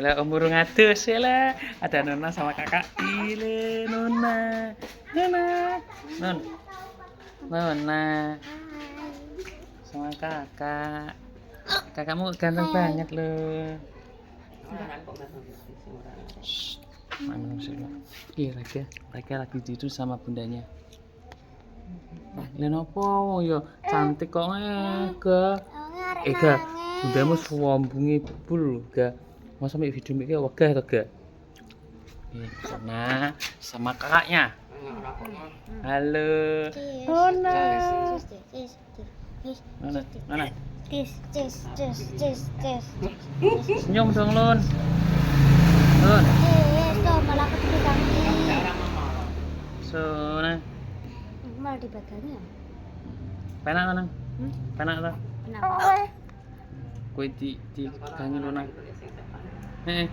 Lah om burung adus lah. Ada Nona sama kakak. Ile Nona. Nona. Nona. Sama kakak. Kakakmu ganteng banget loh. Mana sih lo? Iya Raga lagi tidur sama bundanya. Lenopo yo cantik kok Ga. Ga, bundamu suambungi bul Ga. Mau sampai video mikir wegah to Ga. Nona sama kakaknya. Halo. Nona. Nona. Senyum dong Lun. Lun. Malah kepikiran Sona. malah dibaganya. Penak kan? Penak ta? Kenapa? Kowe di kangen Luna. Heeh.